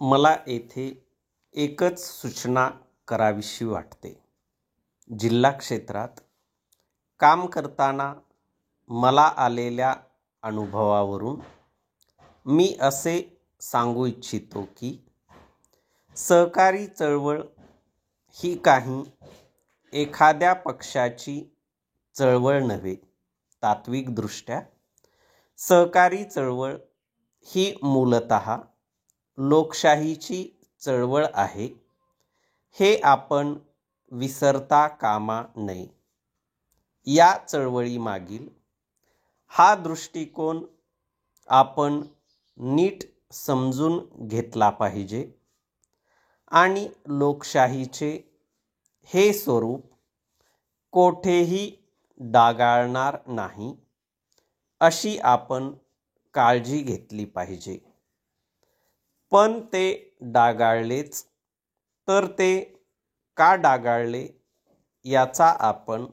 मला येथे एकच सूचना करावीशी वाटते. जिल्हा क्षेत्रात काम करताना मला आलेल्या अनुभवावरून मी असे सांगू इच्छितो की सहकारी चळवळ ही काही एखाद्या पक्षाची चळवळ नव्हे. तात्विकदृष्ट्या सहकारी चळवळ ही मूलतः लोकशाहीची चळवळ आहे, हे आपण विसरता कामा नये. या चळवळीमागील हा दृष्टिकोन आपण नीट समजून घेतला पाहिजे आणि लोकशाहीचे हे स्वरूप कोठेही डागाळणार नाही, अशी आपण काळजी घेतली पाहिजे. पण ते डागाळलेच तर ते का डागाळले याचा आपण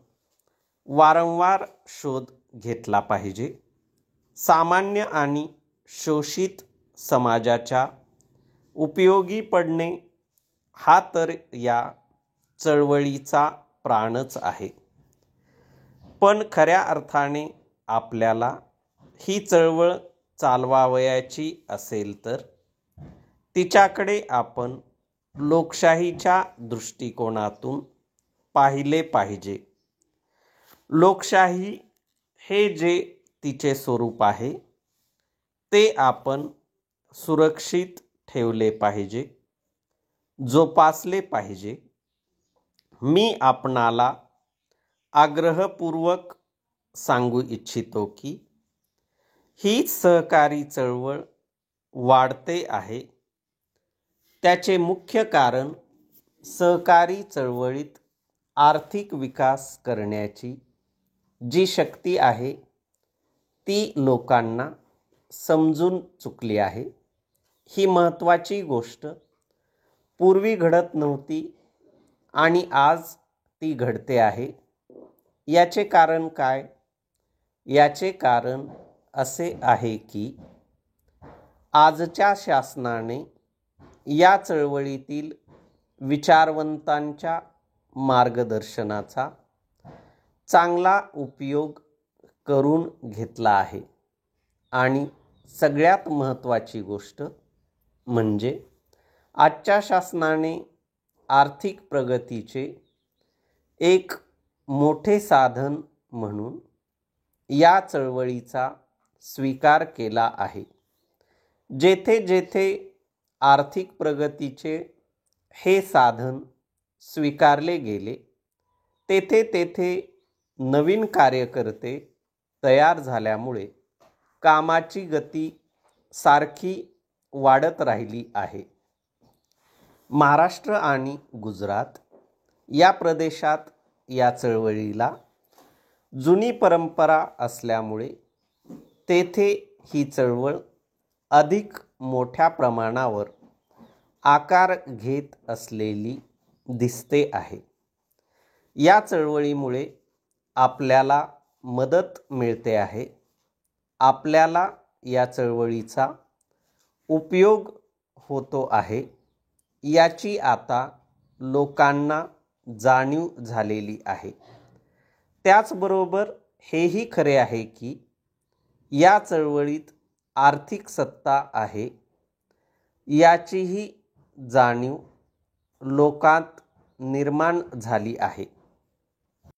वारंवार शोध घेतला पाहिजे. सामान्य आणि शोषित समाजाच्या उपयोगी पडणे हा तर या चळवळीचा प्राणच आहे. पण खऱ्या अर्थाने आपल्याला ही चळवळ चालवावयाची असेल तर तिच्याकडे आपण लोकशाहीच्या दृष्टिकोनातून पाहिले पाहिजे. लोकशाही हे जे तिचे स्वरूप आहे ते आपण सुरक्षित ठेवले पाहिजे, जोपासले पाहिजे. मी आपणाला आग्रहपूर्वक सांगू इच्छितो की ही सहकारी चळवळ वाढते आहे. त्याचे मुख्य कारण सहकारी चळवळीत आर्थिक विकास करण्याची जी शक्ती आहे ती लोकांना समजून चुकली आहे. ही महत्त्वाची गोष्ट पूर्वी घडत नव्हती आणि आज ती घडते आहे. याचे कारण काय? याचे कारण असे आहे की आजच्या शासनाने या चळवळीतील विचारवंतांच्या मार्गदर्शनाचा चांगला उपयोग करून घेतला आहे. आणि सगळ्यात महत्त्वाची गोष्ट म्हणजे आजच्या शासनाने आर्थिक प्रगतीचे एक मोठे साधन म्हणून या चळवळीचा स्वीकार केला आहे. जेथे जेथे आर्थिक प्रगतीचे हे साधन स्वीकारले गेले तेथे तेथे नवीन कार्यकर्ते तयार झाल्यामुळे कामाची गती सारखी वाढत राहिली आहे. महाराष्ट्र आणि गुजरात या प्रदेशात या चळवळीला जुनी परंपरा असल्यामुळे तेथे ही चळवळ अधिक मोठ्या प्रमाणावर आकार घेत असलेली दिसते आहे. या चळवळीमुळे आपल्याला मदत मिळते आहे. आपल्याला या चळवळीचा उपयोग होतो आहे याची आता लोकांना जाणीव झालेली आहे. त्याचबरोबर हेही खरे आहे की या चळवळीत आर्थिक सत्ता आहे याचीही जाणीव लोकांत निर्माण झाली आहे.